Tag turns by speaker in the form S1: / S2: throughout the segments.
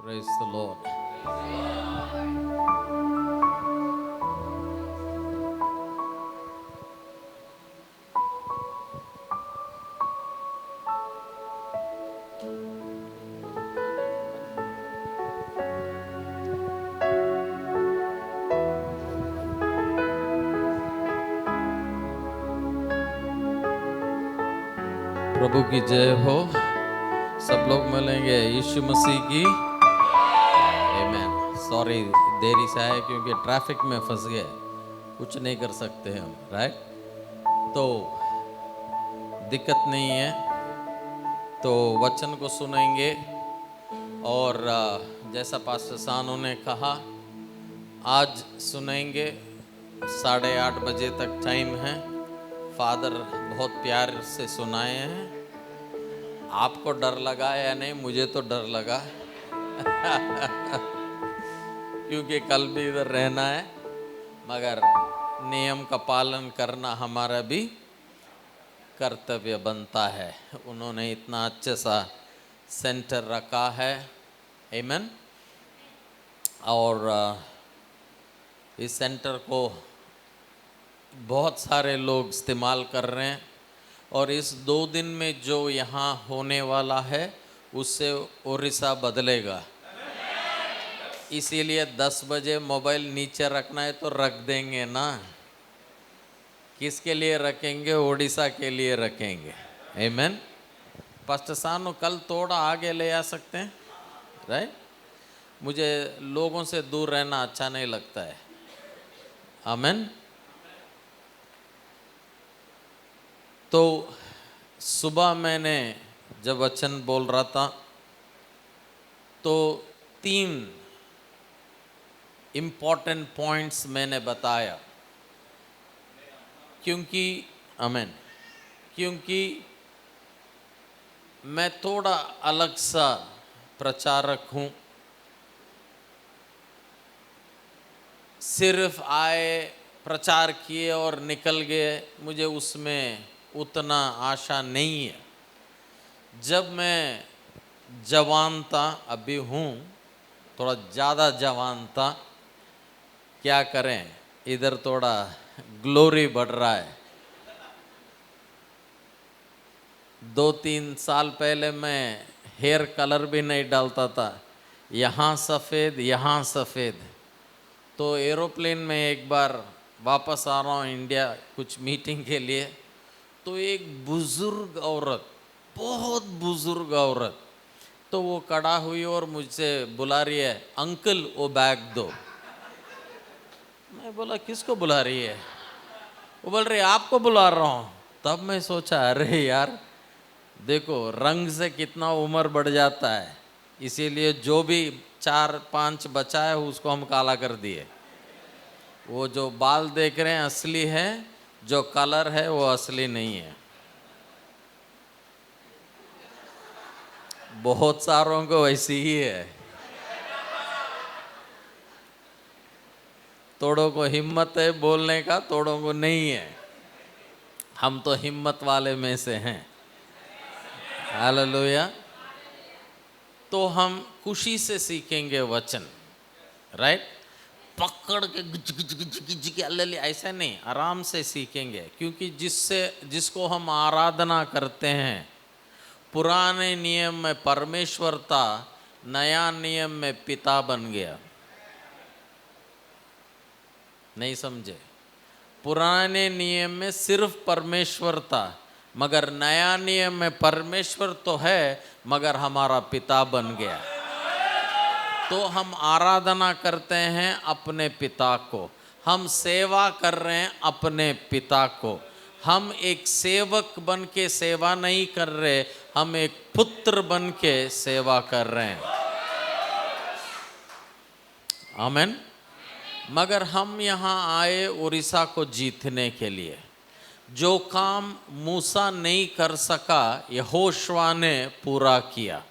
S1: Praise the Lord. प्रभु की जय हो। सब लोग मिलेंगे यीशु मसीह की आमेन। सॉरी देरी से आए क्योंकि ट्रैफिक में फंस गए, कुछ नहीं कर सकते हम, राइट। तो दिक्कत नहीं है, तो वचन को सुनेंगे। और जैसा पास्टर सानू ने कहा, आज सुनेंगे। 8:30 बजे तक टाइम है। फादर बहुत प्यार से सुनाए हैं। आपको डर लगा या नहीं? मुझे तो डर लगा क्योंकि कल भी इधर रहना है, मगर नियम का पालन करना हमारा भी कर्तव्य बनता है। उन्होंने इतना अच्छे सा सेंटर रखा है, आमीन। और इस सेंटर को बहुत सारे लोग इस्तेमाल कर रहे हैं, और इस 2 दिन में जो यहाँ होने वाला है उससे उड़ीसा बदलेगा। इसीलिए 10 बजे मोबाइल नीचे रखना है तो रख देंगे ना। किसके लिए रखेंगे? उड़ीसा के लिए रखेंगे, आमीन। पास्टर सानू कल थोड़ा आगे ले आ सकते हैं, राइट। मुझे लोगों से दूर रहना अच्छा नहीं लगता है, आमीन। तो सुबह मैंने जब वचन बोल रहा था तो 3 इम्पॉर्टेंट पॉइंट्स मैंने बताया, क्योंकि आमीन, क्योंकि मैं थोड़ा अलग सा प्रचारक हूँ। सिर्फ आए, प्रचार किए और निकल गए, मुझे उसमें उतना आशा नहीं है। जब मैं जवान था, अभी हूँ थोड़ा ज़्यादा जवान था, क्या करें, इधर थोड़ा ग्लोरी बढ़ रहा है। 2-3 साल पहले मैं हेयर कलर भी नहीं डालता था, यहाँ सफ़ेद यहाँ सफ़ेद। तो एरोप्लेन में एक बार वापस आ रहा हूँ इंडिया कुछ मीटिंग के लिए, तो एक बुज़ुर्ग औरत, बहुत बुज़ुर्ग औरत, तो वो खड़ा हुई और मुझसे बुला रही है, अंकल वो बैग दो। मैं बोला किसको बुला रही है? वो बोल रही आपको बुला रहा हूँ। तब मैं सोचा अरे यार, देखो रंग से कितना उम्र बढ़ जाता है। इसीलिए जो भी 4-5 बचा है उसको हम काला कर दिए। वो जो बाल देख रहे हैं असली है, जो कलर है वो असली नहीं है। बहुत सारों को वैसी ही है। तोड़ों को हिम्मत है बोलने का, तोड़ों को नहीं है। हम तो हिम्मत वाले में से हैं, हालेलुया। तो हम खुशी से सीखेंगे वचन, राइट। पकड़ के गिज के अल्ले ऐसा नहीं, आराम से सीखेंगे। क्योंकि जिसको हम आराधना करते हैं, पुराने नियम में परमेश्वर था, नया नियम में पिता बन गया। नहीं समझे? पुराने नियम में सिर्फ परमेश्वर था, मगर नया नियम में परमेश्वर तो है मगर हमारा पिता बन गया। तो हम आराधना करते हैं अपने पिता को, हम सेवा कर रहे हैं अपने पिता को। हम एक सेवक बन के सेवा नहीं कर रहे, हम एक पुत्र बन के सेवा कर रहे हैं, आमीन। मगर हम यहाँ आए उड़ीसा को जीतने के लिए। जो काम मूसा नहीं कर सका, यहोशुआ ने पूरा किया।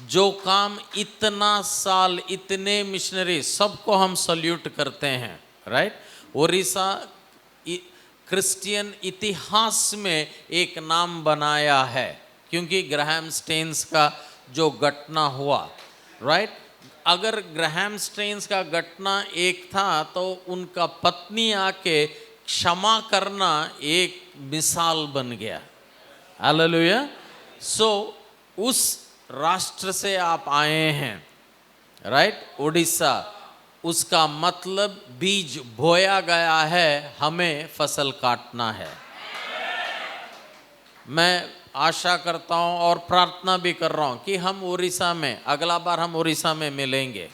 S1: जो काम इतना साल, इतने मिशनरी, सबको हम सल्यूट करते हैं, राइट। उड़ीसा क्रिश्चियन इतिहास में एक नाम बनाया है, क्योंकि ग्राहम स्टेन्स का जो घटना हुआ, राइट। अगर ग्रैहम स्ट्रेन्स का घटना एक था तो उनका पत्नी आके क्षमा करना एक मिसाल बन गया। हालेलुया। सो उस राष्ट्र से आप आए हैं, राइट, उड़ीसा, उसका मतलब बीज बोया गया है, हमें फसल काटना है। मैं आशा करता हूं और प्रार्थना भी कर रहा हूं कि हम उड़ीसा में, अगला बार हम उड़ीसा में मिलेंगे।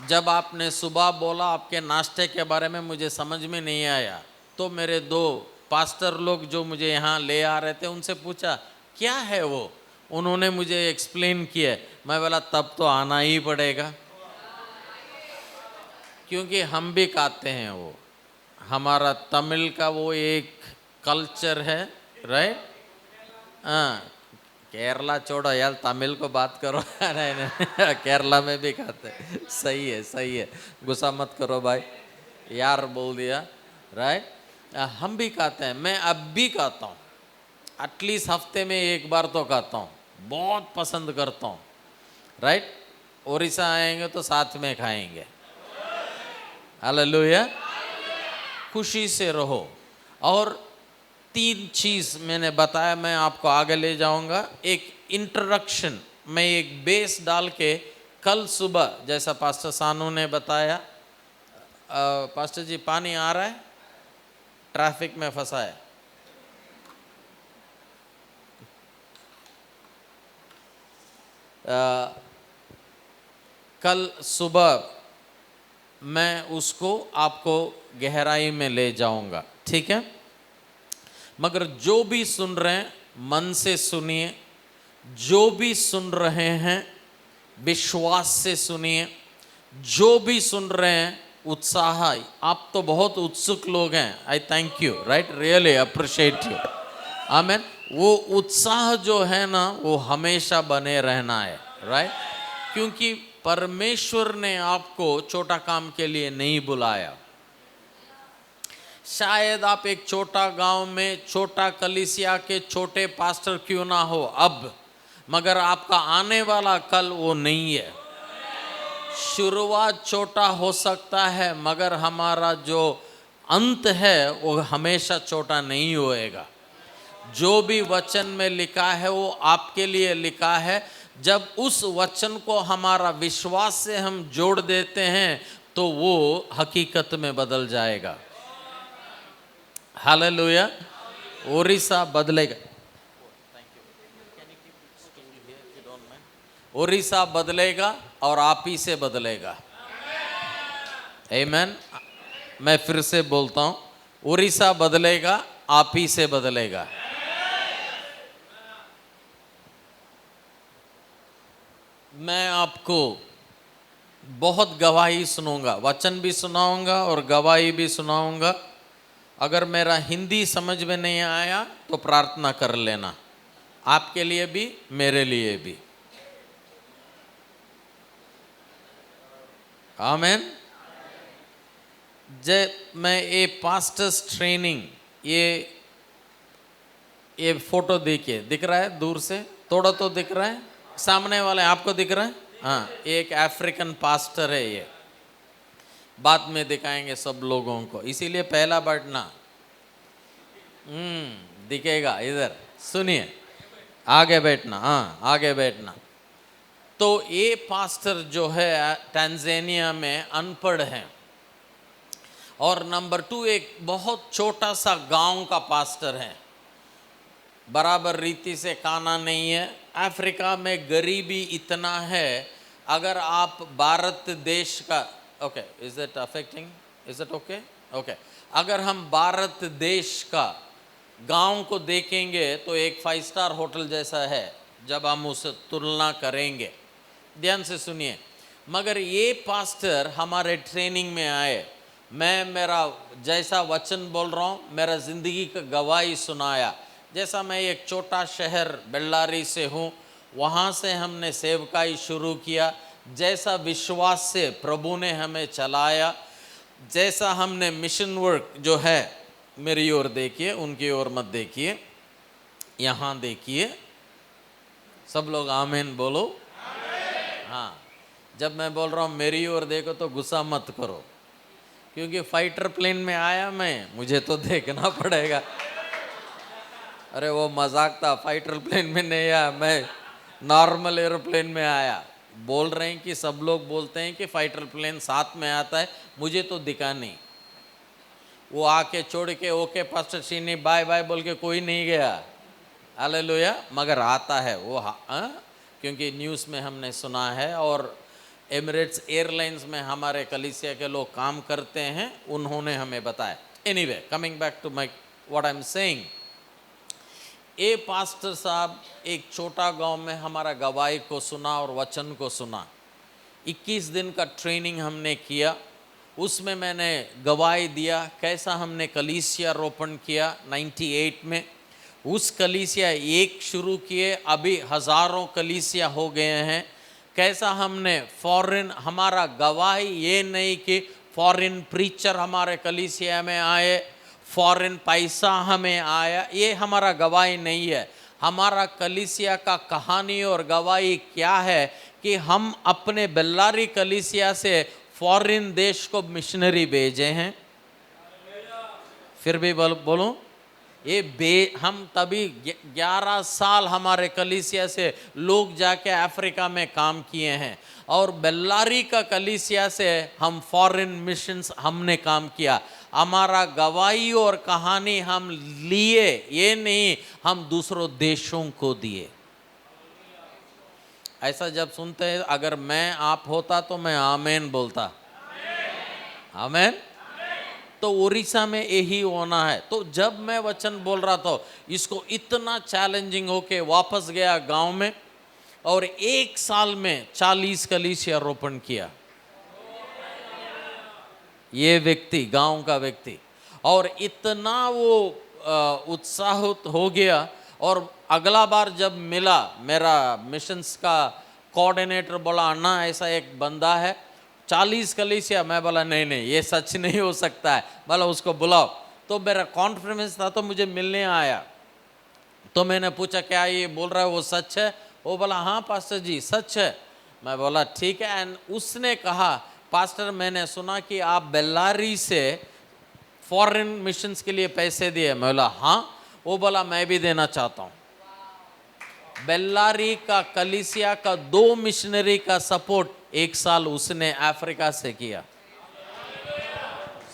S1: जब आपने सुबह बोला आपके नाश्ते के बारे में, मुझे समझ में नहीं आया, तो मेरे दो पास्टर लोग जो मुझे यहाँ ले आ रहे थे उनसे पूछा क्या है वो, उन्होंने मुझे एक्सप्लेन किया। मैं बोला तब तो आना ही पड़ेगा, क्योंकि हम भी खाते हैं वो, हमारा तमिल का वो एक कल्चर है, राइट। हाँ, केरला छोड़ो यार, तमिल को बात करो। नहीं नहीं, केरला में भी खाते हैं। सही है, सही है, गुस्सा मत करो भाई, यार बोल दिया, राइट। हम भी खाते हैं, मैं अब भी खाता हूँ, एटलीस्ट हफ्ते में एक बार तो खाता हूँ, बहुत पसंद करता हूँ, राइट। उड़ीसा आएंगे तो साथ में खाएंगे। हालेलुया। खुशी से रहो। और 3 चीज़ मैंने बताया, मैं आपको आगे ले जाऊंगा। एक इंट्रोडक्शन, मैं एक बेस डाल के कल सुबह, जैसा पास्टर सानू ने बताया, पास्टर जी पानी आ रहा है, ट्रैफिक में फंसा है। कल सुबह मैं उसको आपको गहराई में ले जाऊंगा, ठीक है। मगर जो भी सुन रहे हैं मन से सुनिए, जो भी सुन रहे हैं विश्वास से सुनिए, जो भी सुन रहे हैं उत्साह। आप तो बहुत उत्सुक लोग हैं, आई thank you, right, really appreciate you, आमीन। वो उत्साह जो है ना, वो हमेशा बने रहना है, राइट, क्योंकि परमेश्वर ने आपको छोटा काम के लिए नहीं बुलाया। शायद आप एक छोटा गांव में छोटा कलीसिया के छोटे पास्टर क्यों ना हो अब, मगर आपका आने वाला कल वो नहीं है। शुरुआत छोटा हो सकता है, मगर हमारा जो अंत है वो हमेशा छोटा नहीं होएगा। जो भी वचन में लिखा है वो आपके लिए लिखा है। जब उस वचन को हमारा विश्वास से हम जोड़ देते हैं तो वो हकीकत में बदल जाएगा। हालेलुया। उड़ीसा बदलेगा, उड़ीसा बदलेगा और आप ही से बदलेगा। आमीन। मैं फिर से बोलता हूं, उड़ीसा बदलेगा, आप ही से बदलेगा। मैं आपको बहुत गवाही सुनाऊंगा, वचन भी सुनाऊंगा और गवाही भी सुनाऊंगा। अगर मेरा हिंदी समझ में नहीं आया तो प्रार्थना कर लेना, आपके लिए भी मेरे लिए भी। आमीन। मैं ये पास्टर्स ट्रेनिंग, ये फोटो देखिए, दिख रहा है दूर से, थोड़ा तो दिख रहा है, सामने वाले आपको दिख रहा है? हाँ, एक अफ्रीकन पास्टर है ये, बाद में दिखाएंगे सब लोगों को, इसीलिए पहला बैठना। दिखेगा इधर, सुनिए, आगे बैठना, हाँ आगे बैठना। तो ये पास्टर जो है टंजानिया में अनपढ़ है, और नंबर 2 एक बहुत छोटा सा गांव का पास्टर है, बराबर रीति से खाना नहीं है। अफ्रीका में गरीबी इतना है, अगर आप भारत देश का, okay, is it affecting, is it okay, okay, अगर हम भारत देश का गांव को देखेंगे तो एक 5 स्टार होटल जैसा है जब हम उसे तुलना करेंगे। ध्यान से सुनिए। मगर ये पास्टर हमारे ट्रेनिंग में आए, मैं मेरा जैसा वचन बोल रहा हूँ, मेरा ज़िंदगी का गवाही सुनाया। जैसा मैं एक छोटा शहर बेल्लारी से हूँ, वहाँ से हमने सेवकाई शुरू किया, जैसा विश्वास से प्रभु ने हमें चलाया, जैसा हमने मिशन वर्क जो है, मेरी ओर देखिए, उनकी ओर मत देखिए, यहाँ देखिए, सब लोग आमीन बोलो। हाँ, जब मैं बोल रहा हूँ मेरी ओर देखो तो गुस्सा मत करो, क्योंकि फाइटर प्लेन में आया मैं, मुझे तो देखना पड़ेगा। अरे वो मजाक था, फाइटर प्लेन में नहीं आया मैं, नॉर्मल एरोप्लेन में आया। बोल रहे हैं कि सब लोग बोलते हैं कि फाइटर प्लेन साथ में आता है, मुझे तो दिखा नहीं। वो आके छोड़ के ओके पास्टर चीनी बाय बाय बोल के कोई नहीं गया, हालेलुया। मगर आता है वो, क्योंकि न्यूज़ में हमने सुना है, और एमिरेट्स एयरलाइंस में हमारे कलीसिया के लोग काम करते हैं, उन्होंने हमें बताया। Anyway, coming back to my what I am saying, a pastor साहब एक छोटा गांव में हमारा गवाही को सुना और वचन को सुना। 21 दिन का ट्रेनिंग हमने किया, उसमें मैंने गवाही दिया कैसा हमने कलीसिया रोपण किया 98 में। उस कलीसिया एक शुरू किए, अभी हज़ारों कलीसिया हो गए हैं। कैसा हमने फॉरेन, हमारा गवाही ये नहीं कि फॉरेन प्रीचर हमारे कलीसिया में आए, फॉरेन पैसा हमें आया, ये हमारा गवाही नहीं है। हमारा कलीसिया का कहानी और गवाही क्या है कि हम अपने बेल्लारी कलीसिया से फॉरेन देश को मिशनरी भेजे हैं। फिर भी बोलूं, हम तभी 11 साल हमारे कलीसिया से लोग जाके अफ्रीका में काम किए हैं, और बेल्लारी का कलीसिया से हम फॉरेन मिशंस हमने काम किया। हमारा गवाही और कहानी हम लिए, ये नहीं हम दूसरों देशों को दिए। ऐसा जब सुनते हैं, अगर मैं आप होता तो मैं आमेन बोलता, आमेन। तो उड़ीसा में यही होना है। तो जब मैं वचन बोल रहा था, इसको इतना चैलेंजिंग होके वापस गया गांव में, और 1 साल में 40 कलीसिया रोपण किया, ये व्यक्ति, गांव का व्यक्ति। और इतना वो उत्साहित हो गया, और अगला बार जब मिला, मेरा मिशंस का कोऑर्डिनेटर बोला, अन्ना ऐसा एक बंदा है 40 कलीसिया। मैं बोला नहीं ये सच नहीं हो सकता है, बोला उसको बुलाओ। तो मेरा कॉन्फ्रेंस था, तो मुझे मिलने आया। तो मैंने पूछा क्या ये बोल रहा है वो सच है? वो बोला हाँ पास्टर जी सच है। मैं बोला ठीक है। एंड उसने कहा पास्टर मैंने सुना कि आप बेल्लारी से फॉरेन मिशंस के लिए पैसे दिए। मैं बोला हाँ। वो बोला मैं भी देना चाहता हूँ। बेल्लारी का कलीसिया का 2 मिशनरी का सपोर्ट 1 साल उसने अफ्रीका से किया।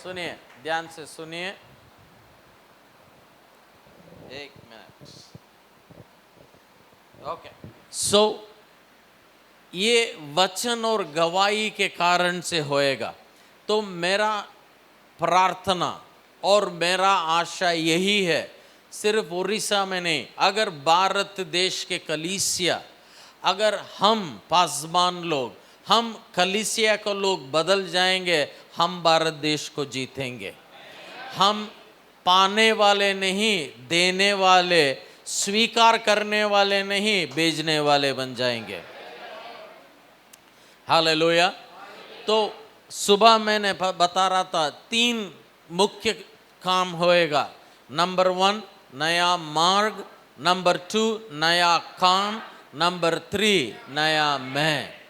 S1: सुनिए, ध्यान से सुनिए, 1 मिनट। ओके, सो ये वचन और गवाही के कारण से होएगा। तो मेरा प्रार्थना और मेरा आशा यही है, सिर्फ उड़ीसा में नहीं, अगर भारत देश के कलीसिया, अगर हम पासबान लोग, हम कलीसिया को लोग बदल जाएंगे, हम भारत देश को जीतेंगे। हम पाने वाले नहीं, देने वाले, स्वीकार करने वाले नहीं, भेजने वाले बन जाएंगे। हालेलुया। तो सुबह मैंने बता रहा था 3 मुख्य काम होएगा। नंबर 1 नया मार्ग, नंबर 2 नया काम, नंबर 3 नया मैं।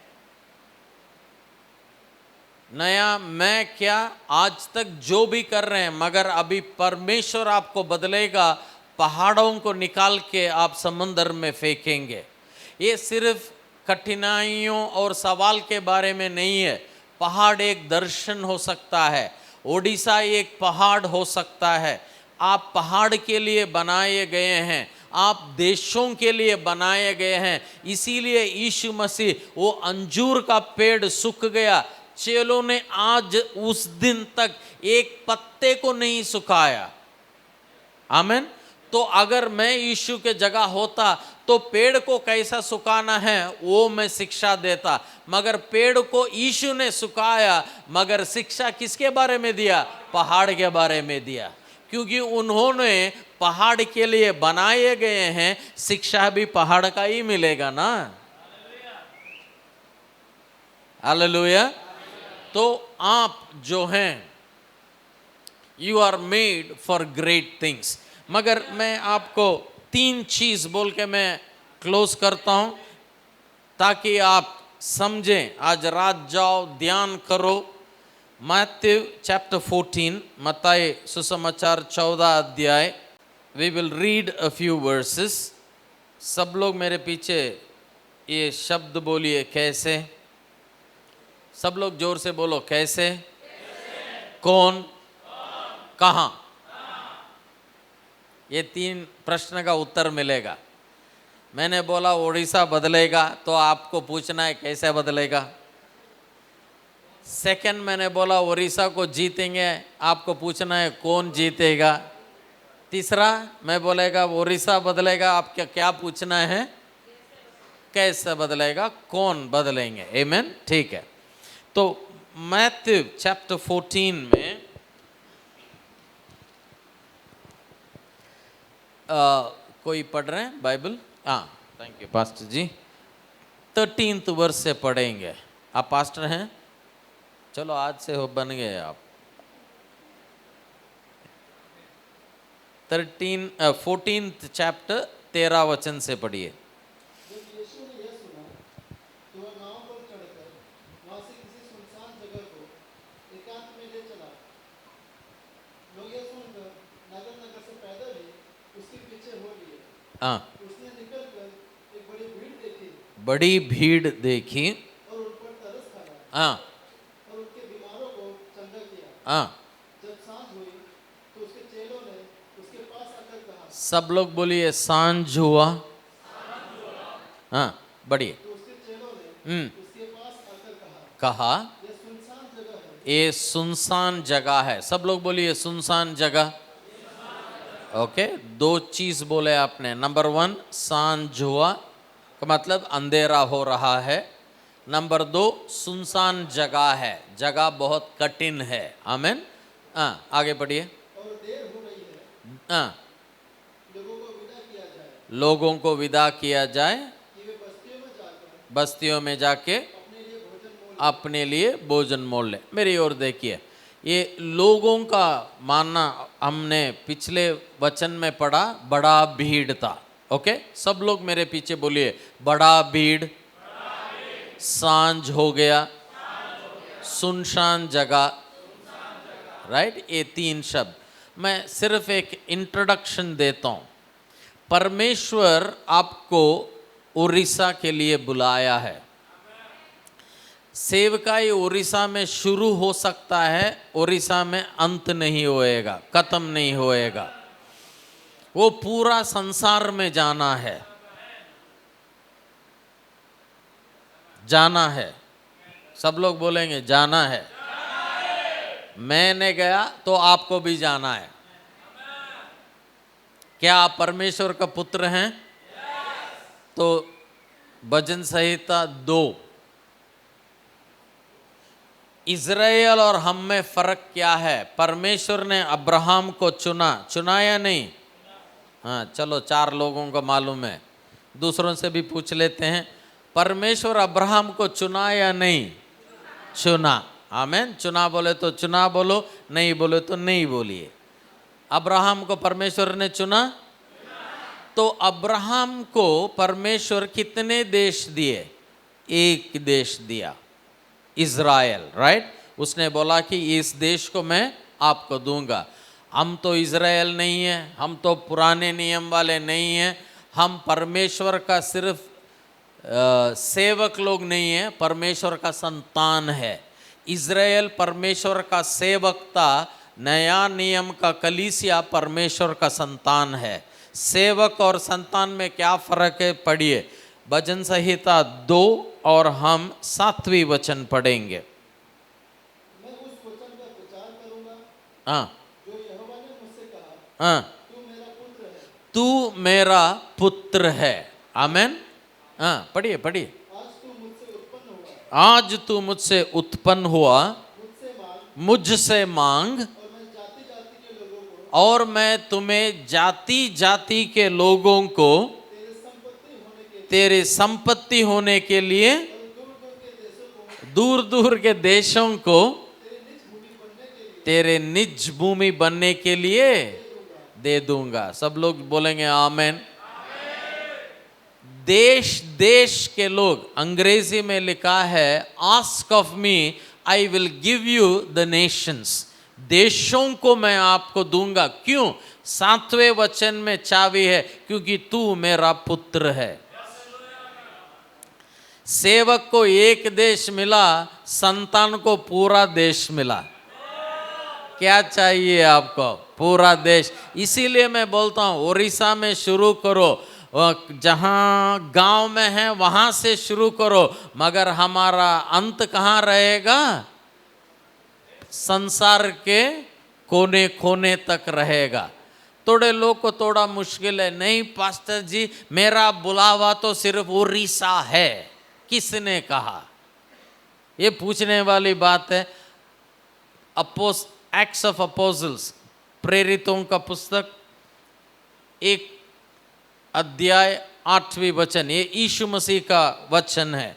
S1: नया मैं क्या? आज तक जो भी कर रहे हैं, मगर अभी परमेश्वर आपको बदलेगा। पहाड़ों को निकाल के आप समंदर में फेंकेंगे। ये सिर्फ कठिनाइयों और सवाल के बारे में नहीं है। पहाड़ एक दर्शन हो सकता है, ओडिशा एक पहाड़ हो सकता है। आप पहाड़ के लिए बनाए गए हैं, आप देशों के लिए बनाए गए हैं। इसीलिए यीशु मसीह, वो अंजूर का पेड़ सूख गया, चेलों ने आज उस दिन तक एक पत्ते को नहीं सुखाया। आमीन। तो अगर मैं यीशु के जगह होता तो पेड़ को कैसा सुखाना है वो मैं शिक्षा देता, मगर पेड़ को यीशु ने सुखाया। मगर शिक्षा किसके बारे में दिया? पहाड़ के बारे में दिया, क्योंकि उन्होंने पहाड़ के लिए बनाए गए हैं। शिक्षा भी पहाड़ का ही मिलेगा ना। हालेलुया। तो आप जो हैं, you are made for great things. मगर मैं आपको 3 चीज बोल के मैं क्लोज करता हूं ताकि आप समझें। आज रात जाओ, ध्यान करो। मैथ्यू चैप्टर 14, मत्ती सुसमाचार 14 अध्याय। We will read a few verses. सब लोग मेरे पीछे ये शब्द बोलिए, कैसे। सब लोग जोर से बोलो, कैसे, कौन, कहां। ये 3 प्रश्न का उत्तर मिलेगा। मैंने बोला उड़ीसा बदलेगा, तो आपको पूछना है कैसे बदलेगा। सेकंड, मैंने बोला उड़ीसा को जीतेंगे, आपको पूछना है कौन जीतेगा। तीसरा मैं बोलेगा उड़ीसा बदलेगा, आपको क्या पूछना है, कैसे बदलेगा, कौन बदलेंगे। आमीन, ठीक है। तो मैथ्यू चैप्टर 14 में कोई पढ़ रहे हैं बाइबल? हाँ, thank you pastor ji. 13th verse से पढ़ेंगे। आप पास्टर हैं? चलो आज से हो, बन गए आप। 14th चैप्टर 13 वचन से पढ़िए।
S2: जब यीशु ने यह सुना तो वह नाव पर चढ़कर वहां से किसी सुनसान जगह को एकांत में ले चला। लोग यह सुनकर नगर नगर से पैदल ही उसके पीछे हो लिए।
S1: हाँ,
S2: उसने निकलकर एक बड़ी भीड़ देखी
S1: बड़ी भीड़ देखी
S2: और उन पर तरस खाया
S1: हाँ
S2: और उनके बीमारों को चंगा किया।
S1: हाँ।
S2: जब सांझ हुई तो उसके चेलों ने उसके पास आकर कहा।
S1: सब लोग बोलिए सांझ हुआ। हाँ, बढ़िए।
S2: तो उसके चेलों ने उसके पास आकर
S1: कहा
S2: यह सुनसान जगह है।
S1: ये सुनसान जगह है। सब लोग बोलिए सुनसान जगह। ओके, 2 चीज बोले आपने। नंबर 1 सांझ हुआ का मतलब अंधेरा हो रहा है। नंबर 2 सुनसान जगह है, जगह बहुत कठिन है। आमीन। हाँ, आगे बढ़िए।
S2: और देर हो रही है,
S1: हाँ,
S2: लोगों को विदा किया जाए
S1: लोगों को विदा किया जाए,
S2: कि वे
S1: बस्तियों में जाके
S2: अपने लिए भोजन
S1: अपने लिए भोजन
S2: मोल
S1: मोल ले। मेरी ओर देखिए, ये लोगों का मानना हमने पिछले वचन में पढ़ा, बड़ा भीड़ था। ओके, सब लोग मेरे पीछे बोलिए, बड़ा भीड़, सांझ हो गया, सुनसान जगह। राइट, ये 3 शब्द। मैं सिर्फ एक इंट्रोडक्शन देता हूं। परमेश्वर आपको उड़ीसा के लिए बुलाया है। सेवकाई उड़ीसा में शुरू हो सकता है, उड़ीसा में अंत नहीं होएगा, खत्म नहीं होएगा। वो पूरा संसार में जाना है, जाना है। सब लोग बोलेंगे जाना है। मैंने गया तो आपको भी जाना है। क्या आप परमेश्वर का पुत्र हैं? तो भजन संहिता 2, इज़राइल और हम में फर्क क्या है? परमेश्वर ने अब्राहम को चुना, चुना या नहीं? हाँ, चलो 4 लोगों को मालूम है, दूसरों से भी पूछ लेते हैं। परमेश्वर अब्राहम को चुना या नहीं? चुना। आमीन। चुना बोले तो चुना बोलो, नहीं बोले तो नहीं बोलिए। अब्राहम को परमेश्वर ने चुना। तो अब्राहम को परमेश्वर कितने देश दिए? एक देश दिया, इज़राइल। राइट, उसने बोला कि इस देश को मैं आपको दूंगा। हम तो इज़राइल नहीं है, हम तो पुराने नियम वाले नहीं हैं, हम परमेश्वर का सिर्फ सेवक लोग नहीं है, परमेश्वर का संतान है। इज़राइल परमेश्वर का सेवक था, नया नियम का कलीसिया परमेश्वर का संतान है। सेवक और संतान में क्या फर्क है? पढ़िए भजन संहिता 2 और हम 7वीं वचन पढ़ेंगे।
S2: मैं उस वचन का प्रचार करूंगा
S1: हाँ
S2: जो यहोवा ने मुझसे कहा,
S1: हाँ,
S2: तू मेरा पुत्र है,
S1: तू मेरा पुत्र है। आमीन। हाँ, पढ़िए पढ़िए।
S2: आज तू मुझसे उत्पन्न हुआ,
S1: आज तू मुझसे उत्पन्न हुआ,
S2: मुझसे मांग
S1: मुझसे मांग,
S2: और मैं जाति जाति के लोगों को
S1: और मैं तुम्हें जाति जाति के लोगों को
S2: तेरे संपत्ति होने के लिए
S1: तेरे संपत्ति होने के लिए,
S2: दूर दूर के देशों को
S1: दूर दूर के देशों को
S2: तेरे निज भूमि बनने के लिए
S1: तेरे निज भूमि बनने के लिए दे दूंगा। सब लोग बोलेंगे आमेन। देश देश के लोग, अंग्रेजी में लिखा है ask of me I will give you the Nations, देशों को मैं आपको दूंगा। क्यों? 7वें वचन में चाबी है, क्योंकि तू मेरा पुत्र है। सेवक को एक देश मिला, संतान को पूरा देश मिला। क्या चाहिए आपको? पूरा देश। इसीलिए मैं बोलता हूं उड़ीसा में शुरू करो, जहां गांव में है वहां से शुरू करो, मगर हमारा अंत कहां रहेगा? संसार के कोने कोने तक रहेगा। थोड़े लोग को थोड़ा मुश्किल है, नहीं पास्टर जी मेरा बुलावा तो सिर्फ उड़ीसा है। किसने कहा? ये पूछने वाली बात है। एक्ट्स ऑफ अपोजल्स, प्रेरितों का पुस्तक, 1 अध्याय 8वें वचन, ये यीशु मसीह का वचन है।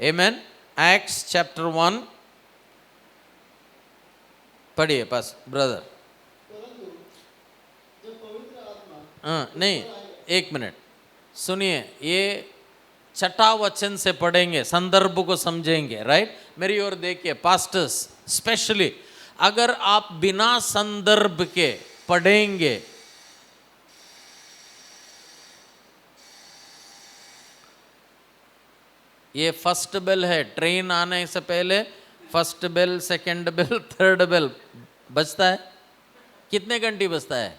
S1: आमेन। एक्ट्स चैप्टर 1 पढ़िए पास ब्रदर।
S2: परंतु जब पवित्र आत्मा
S1: नहीं, 1 मिनट सुनिए, ये 6ठा वचन से पढ़ेंगे, संदर्भ को समझेंगे। राइट, मेरी ओर देखिए पास्टर्स स्पेशली, अगर आप बिना संदर्भ के पढ़ेंगे, ये फर्स्ट बेल है, ट्रेन आने से पहले first bell, second bell, third bell बजता है। कितने घंटी बजता है?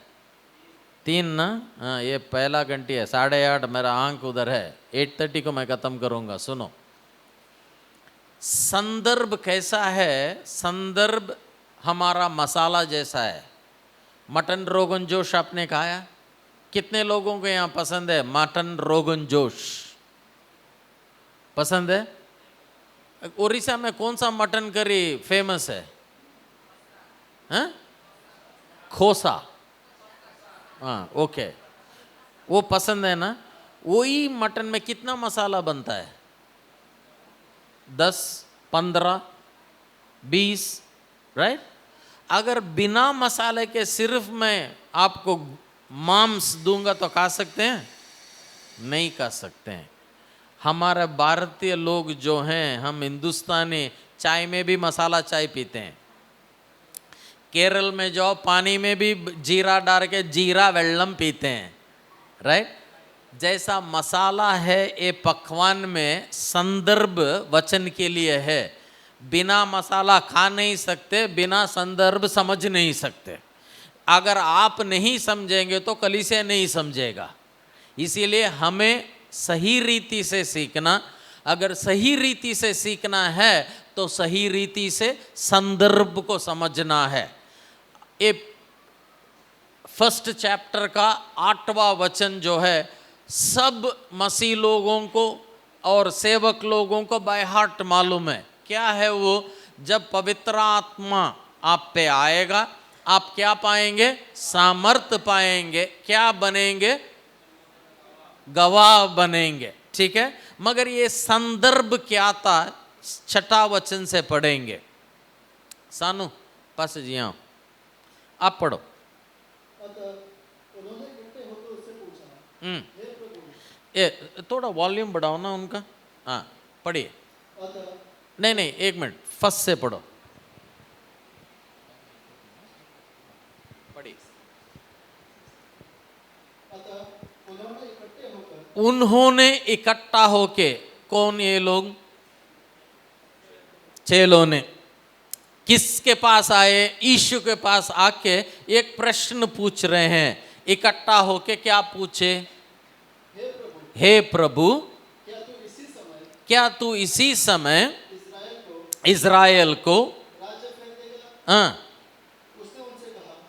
S1: 3 ना? हाँ, ये पहला घंटी है, 8:30, मेरा आंख उधर है, 8:30 को मैं खत्म करूंगा। सुनो, संदर्भ कैसा है? संदर्भ हमारा मसाला जैसा है। मटन रोगन जोश आपने खाया? कितने लोगों को यहाँ पसंद है मटन रोगन जोश? पसंद है? उड़ीसा में कौन सा मटन करी फेमस है? हाँ? खोसा। हाँ, ओके, वो पसंद है ना? वही मटन में कितना मसाला बनता है? 10, 15, 20, राइट? अगर बिना मसाले के सिर्फ मैं आपको मांस दूंगा तो खा सकते हैं? नहीं खा सकते हैं। हमारे भारतीय लोग जो हैं, हम हिंदुस्तानी, चाय में भी मसाला चाय पीते हैं। केरल में जाओ, पानी में भी जीरा डाल के जीरा वेल्लम पीते हैं। राइट? जैसा मसाला है ये पकवान में, संदर्भ वचन के लिए है। बिना मसाला खा नहीं सकते, बिना संदर्भ समझ नहीं सकते। अगर आप नहीं समझेंगे तो कलीसिया नहीं समझेगा। इसीलिए हमें सही रीति से सीखना, अगर सही रीति से सीखना है तो सही रीति से संदर्भ को समझना है। ये फर्स्ट चैप्टर का 8वां वचन जो है, सब मसीह लोगों को और सेवक लोगों को बाय हार्ट मालूम है। क्या है वो? जब पवित्र आत्मा आप पे आएगा, आप क्या पाएंगे? सामर्थ पाएंगे। क्या बनेंगे? गवाह बनेंगे। ठीक है, मगर ये संदर्भ क्या था? 6ठा वचन से पढ़ेंगे। सानू पास जी आओ, आप पढ़ो।
S2: अतः उन्होंने इकट्ठे होकर उससे पूछा, हे प्रभु।
S1: ये थोड़ा वॉल्यूम बढ़ाओ ना उनका। हाँ, पढ़िए।
S2: अतः
S1: नहीं, 1 मिनट, फर्स्ट से पढ़ो। पढ़िए।
S2: अतः
S1: उन्होंने इकट्ठा होके, कौन ये लोग? चेलों ने किसके पास आए? यीशु के पास आके एक प्रश्न पूछ रहे हैं। इकट्ठा होके क्या पूछे? हे प्रभु, क्या तू इसी समय इज़राइल को हाँ?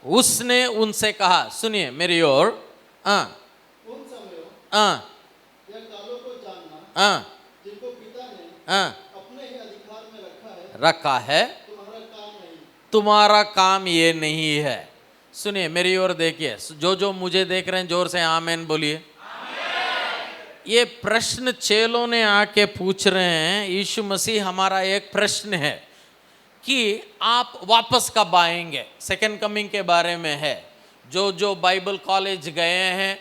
S1: उसने उनसे कहा, सुनिए मेरी ओर, हाँ हाँ
S2: जिनको पिता ने
S1: हाँ
S2: अपने ही अधिकार में
S1: रखा है,
S2: तुम्हारा काम नहीं।
S1: तुम्हारा काम ये नहीं है। सुनिए मेरी ओर देखिए, जो जो मुझे देख रहे हैं जोर से आमीन बोलिए। ये प्रश्न चेलों ने आके पूछ रहे हैं। यीशु मसीह हमारा एक प्रश्न है कि आप वापस कब आएंगे? सेकंड कमिंग के बारे में है। जो जो बाइबल कॉलेज गए हैं,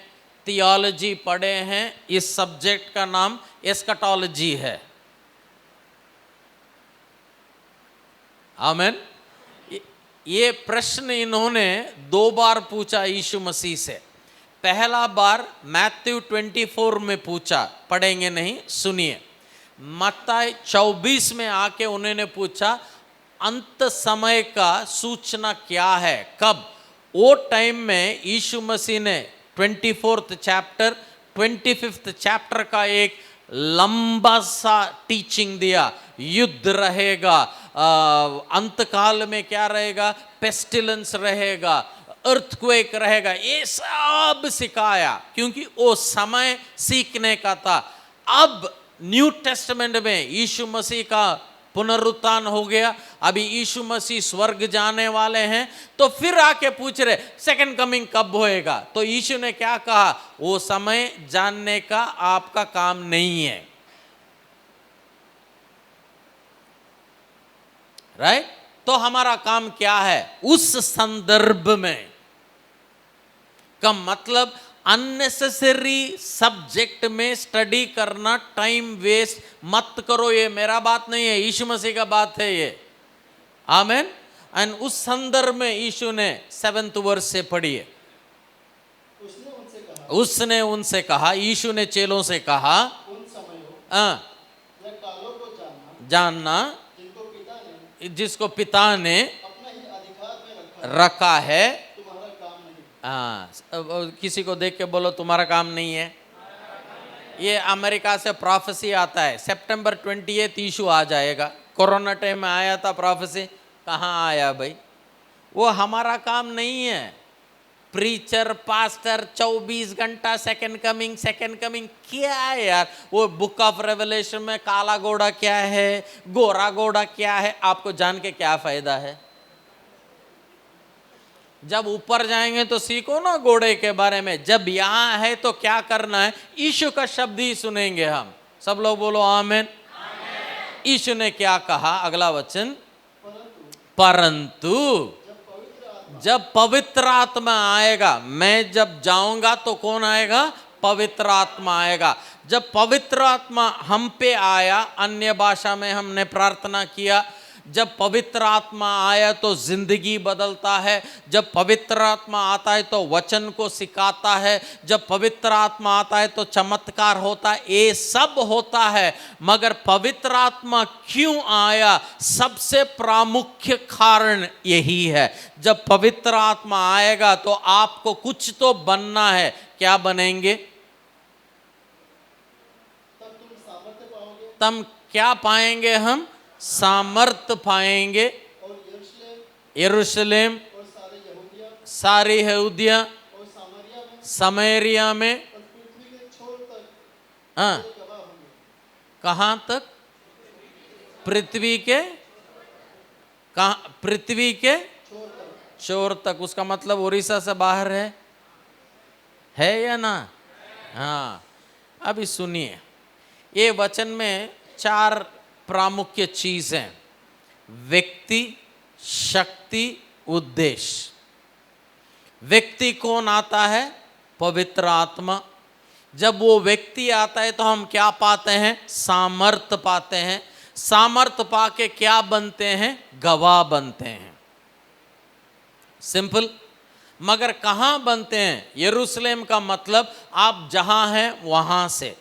S1: थियोलॉजी पढ़े हैं, इस सब्जेक्ट का नाम एस्कटोलॉजी है। आमेन। ये प्रश्न इन्होंने 2 बार पूछा यीशु मसीह से। पहला बार मैथ्यू 24 में पूछा, पढ़ेंगे नहीं, सुनिए। मत्ती 24 में आके उन्होंने पूछा अंत समय का सूचना क्या है, कब। वो टाइम में यीशु मसीह ने 24th चैप्टर 25th चैप्टर का एक लंबा सा टीचिंग दिया। युद्ध रहेगा, अंत काल में क्या रहेगा, पेस्टिलेंस रहेगा, अर्थक्वेक रहेगा, ये सब सिखाया, क्योंकि वो समय सीखने का था। अब न्यू टेस्टमेंट में यीशु मसीह का पुनरुत्थान हो गया, अभी यीशु मसीह स्वर्ग जाने वाले हैं, तो फिर आके पूछ रहे सेकंड कमिंग कब होएगा। तो यीशु ने क्या कहा, वो समय जानने का आपका काम नहीं है। राइट? तो हमारा काम क्या है, उस संदर्भ में का मतलब अननेसेसरी सब्जेक्ट में स्टडी करना, टाइम वेस्ट मत करो। ये मेरा बात नहीं है, यीशु मसीह का बात है ये। आमेन। एंड उस संदर्भ में यीशु ने 7th वर्स से पढ़िए। उसने उनसे कहा, यीशु ने चेलों से कहा,
S2: उन समयों या कालों को
S1: जानना जिसको पिता ने
S2: अपने ही अधिकार में
S1: रखा है,
S2: तुम्हारा काम नहीं।
S1: हाँ, किसी को देख के बोलो तुम्हारा काम नहीं है। ये अमेरिका से प्रोफेसी आता है, सितंबर 28 यीशु आ जाएगा। कोरोना टाइम में आया था प्रोफेसी, कहाँ आया भाई, वो हमारा काम नहीं है। प्रीचर पास्टर 24 घंटा सेकंड कमिंग क्या है यार। वो बुक ऑफ रेवलेशन में काला घोड़ा क्या है, गोरा घोड़ा क्या है, आपको जान के क्या फायदा है। जब ऊपर जाएंगे तो सीखो ना घोड़े के बारे में। जब यहाँ है तो क्या करना है, यीशु का शब्द ही सुनेंगे हम। सब लोग बोलो आमेन। यीशु ने क्या कहा, अगला वचन, परंतु जब पवित्र आत्मा आएगा, मैं जब जाऊंगा तो कौन आएगा, पवित्र आत्मा आएगा। जब पवित्र आत्मा हम पे आया, अन्य भाषा में हमने प्रार्थना किया, जब पवित्र आत्मा आया तो जिंदगी बदलता है। जब पवित्र आत्मा आता है तो वचन को सिखाता है। जब पवित्र आत्मा आता है तो चमत्कार होता है, ये सब होता है। मगर पवित्र आत्मा क्यों आया, सबसे प्रामुख्य कारण यही है। जब पवित्र आत्मा आएगा तो आपको कुछ तो बनना है। क्या बनेंगे,
S2: तब तुम सामर्थ्य पाओगे,
S1: तब क्या पाएंगे, हम सामर्थ पाएंगे।
S2: और
S1: यरूशलेम
S2: और
S1: सारी यहूदिया
S2: और
S1: समरिया में
S2: और पृथ्वी के छोर तक
S1: हाँ,
S2: गवाह होंगे।
S1: कहाँ तक, पृथ्वी के कहाँ, पृथ्वी के छोर तक। उसका मतलब उड़ीसा से बाहर है या ना। हाँ, अभी सुनिए, ये वचन में 4 प्रामुख्य चीज हैं, व्यक्ति, शक्ति, उद्देश्य। व्यक्ति कौन आता है, पवित्र आत्मा। जब वो व्यक्ति आता है तो हम क्या पाते हैं, सामर्थ पाते हैं। सामर्थ पाके क्या बनते हैं, गवाह बनते हैं। सिंपल। मगर कहाँ बनते हैं, यरूशलेम का मतलब आप जहां हैं वहां से।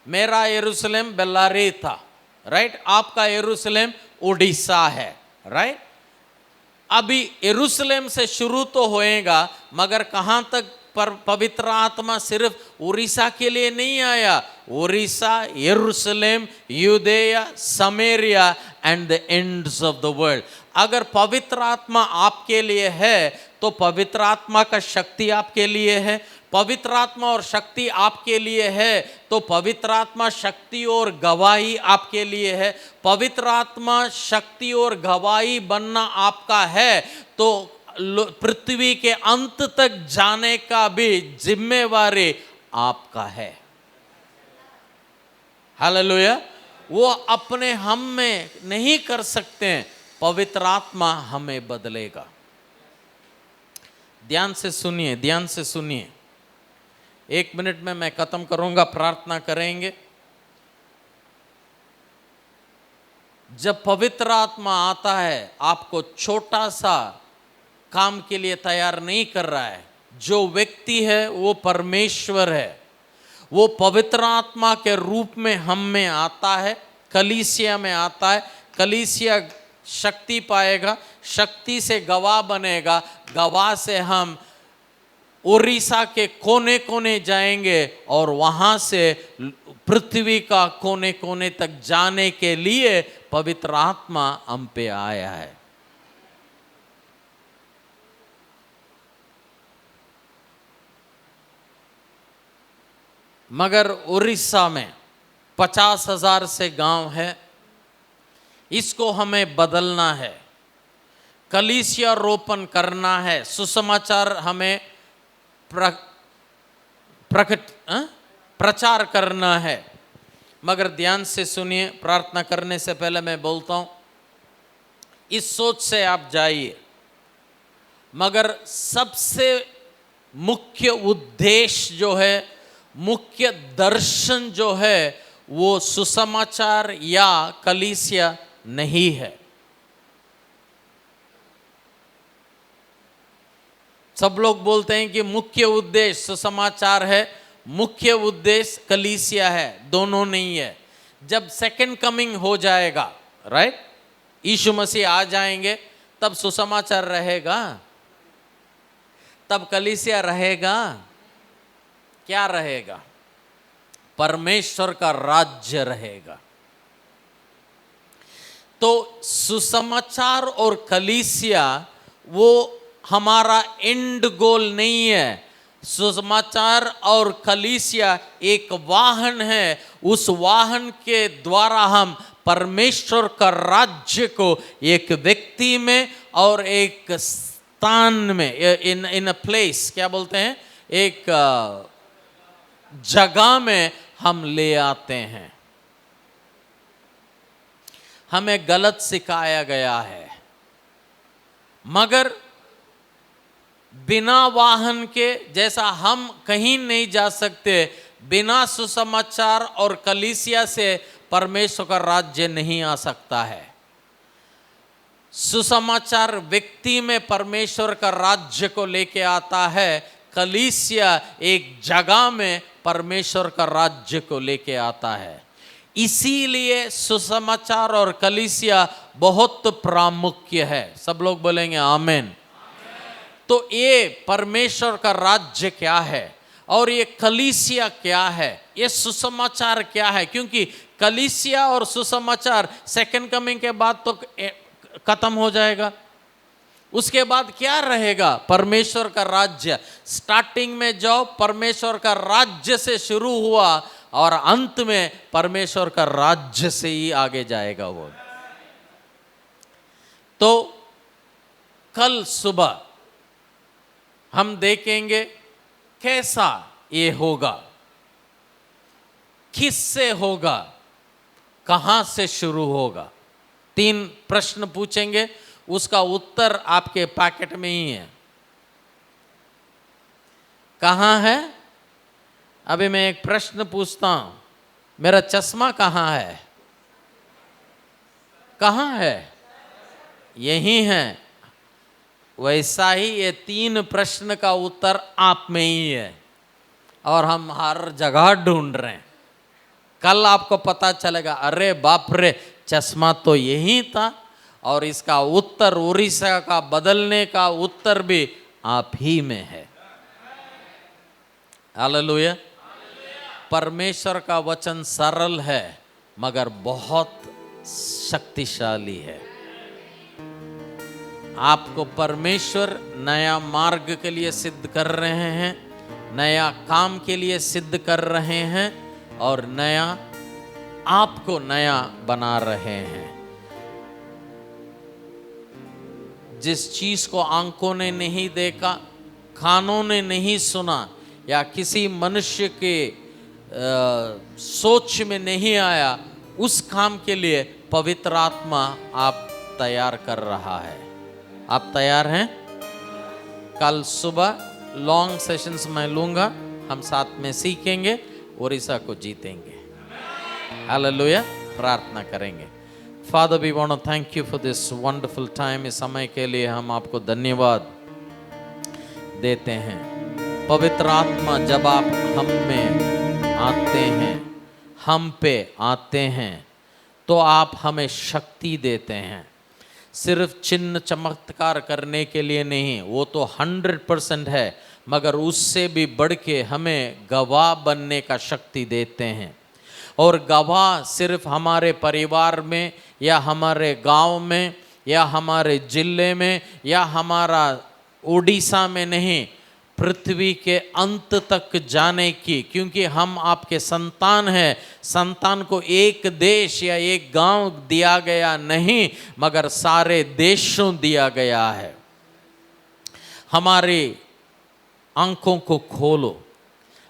S1: मेरा यरूशलेम बेल्लारी था, राइट। आपका यरूशलेम उड़ीसा है, राइट। अभी यरूशलेम से शुरू तो होएगा, मगर कहाँ तक पर पवित्र आत्मा सिर्फ उड़ीसा के लिए नहीं आया। उड़ीसा, यरूशलेम, यूदेया, समरिया and the ends of the world. अगर पवित्र आत्मा आपके लिए है तो पवित्र आत्मा का शक्ति आपके लिए है। पवित्र आत्मा और शक्ति आपके लिए है तो पवित्र आत्मा, शक्ति और गवाही आपके लिए है। पवित्र आत्मा, शक्ति और गवाही बनना आपका है तो पृथ्वी के अंत तक जाने का भी जिम्मेवारी आपका है। हालेलुया। वो अपने हम में नहीं कर सकते हैं, पवित्र आत्मा हमें बदलेगा। ध्यान से सुनिए, ध्यान से सुनिए। 1 मिनट में मैं खत्म करूंगा, प्रार्थना करेंगे। जब पवित्र आत्मा आता है, आपको छोटा सा काम के लिए तैयार नहीं कर रहा है। जो व्यक्ति है वो परमेश्वर है, वो पवित्र आत्मा के रूप में हम में आता है, कलीसिया में आता है। कलीसिया शक्ति पाएगा, शक्ति से गवाह बनेगा, गवाह से हम उड़ीसा के कोने कोने जाएंगे और वहां से पृथ्वी का कोने कोने तक जाने के लिए पवित्र आत्मा हम पे आया है। मगर उड़ीसा में 50,000 से गांव है, इसको हमें बदलना है, कलीसिया रोपण करना है, सुसमाचार हमें प्रचार करना है। मगर ध्यान से सुनिए, प्रार्थना करने से पहले मैं बोलता हूं, इस सोच से आप जाइए, मगर सबसे मुख्य उद्देश्य जो है, मुख्य दर्शन जो है, वो सुसमाचार या कलीसिया नहीं है। सब लोग बोलते हैं कि मुख्य उद्देश्य सुसमाचार है, मुख्य उद्देश्य कलीसिया है। दोनों नहीं है। जब सेकंड कमिंग हो जाएगा, राइट, यीशु मसीह आ जाएंगे, तब सुसमाचार रहेगा, तब कलीसिया रहेगा। क्या रहेगा? परमेश्वर का राज्य रहेगा। तो सुसमाचार और कलीसिया वो हमारा एंड गोल नहीं है। सुसमाचार और कलीसिया एक वाहन है, उस वाहन के द्वारा हम परमेश्वर का राज्य को एक व्यक्ति में और एक स्थान में, इन अ प्लेस, क्या बोलते हैं, एक जगह में हम ले आते हैं। हमें गलत सिखाया गया है, मगर बिना वाहन के, जैसा हम कहीं नहीं जा सकते, बिना सुसमाचार और कलीसिया से परमेश्वर का राज्य नहीं आ सकता है। सुसमाचार व्यक्ति में परमेश्वर का राज्य को लेके आता है, कलीसिया एक जगह में परमेश्वर का राज्य को लेके आता है। इसीलिए सुसमाचार और कलीसिया बहुत प्रामुख्य है। सब लोग बोलेंगे आमीन। तो ये परमेश्वर का राज्य क्या है और ये कलीसिया क्या है, ये सुसमाचार क्या है? क्योंकि कलीसिया और सुसमाचार सेकंड कमिंग के बाद तो खत्म हो जाएगा। उसके बाद क्या रहेगा? परमेश्वर का राज्य। स्टार्टिंग में जाओ, परमेश्वर का राज्य से शुरू हुआ और अंत में परमेश्वर का राज्य से ही आगे जाएगा वो। तो कल सुबह हम देखेंगे कैसा ये होगा, किससे होगा, कहां से शुरू होगा। 3 प्रश्न पूछेंगे, उसका उत्तर आपके पैकेट में ही है। कहां है? अभी मैं एक प्रश्न पूछता हूं, मेरा चश्मा कहां है? कहां है? यही है। वैसा ही ये 3 प्रश्न का उत्तर आप में ही है और हम हर जगह ढूंढ रहे हैं। कल आपको पता चलेगा, अरे बाप रे, चश्मा तो यही था और इसका उत्तर, उड़ीसा का बदलने का उत्तर भी आप ही में है। हालेलुया। परमेश्वर का वचन सरल है मगर बहुत शक्तिशाली है। आपको परमेश्वर नया मार्ग के लिए सिद्ध कर रहे हैं, नया काम के लिए सिद्ध कर रहे हैं और नया आपको नया बना रहे हैं। जिस चीज को आंखों ने नहीं देखा, कानों ने नहीं सुना या किसी मनुष्य के सोच में नहीं आया, उस काम के लिए पवित्र आत्मा आप तैयार कर रहा है। आप तैयार हैं? कल सुबह लॉन्ग सेशंस मैं लूंगा, हम साथ में सीखेंगे, उड़ीसा को जीतेंगे। हालेलुया। प्रार्थना करेंगे। Father, we want to thank you for this wonderful time. इस समय के लिए हम आपको धन्यवाद देते हैं। पवित्र आत्मा जब आप हम में आते हैं, हम पे आते हैं, तो आप हमें शक्ति देते हैं। सिर्फ चिन्ह चमत्कार करने के लिए नहीं, वो तो 100% है, मगर उससे भी बढ़ के हमें गवाह बनने का शक्ति देते हैं। और गवाह सिर्फ हमारे परिवार में या हमारे गांव में या हमारे जिले में या हमारा उड़ीसा में नहीं, पृथ्वी के अंत तक जाने की, क्योंकि हम आपके संतान हैं। संतान को एक देश या एक गांव दिया गया नहीं, मगर सारे देशों दिया गया है। हमारी आंखों को खोलो,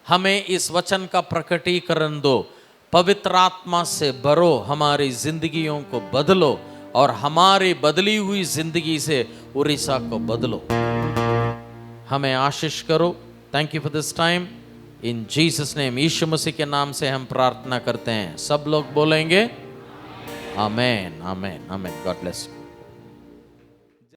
S1: हमें इस वचन का प्रकटीकरण दो। पवित्र आत्मा से भरो, हमारी जिंदगियों को बदलो और हमारी बदली हुई जिंदगी से उड़ीसा को बदलो। हमें आशीष करो। Thank you for this time. In Jesus name, Yeshu Masih के नाम से हम प्रार्थना करते हैं। सब लोग बोलेंगे amen, amen, amen. God bless you.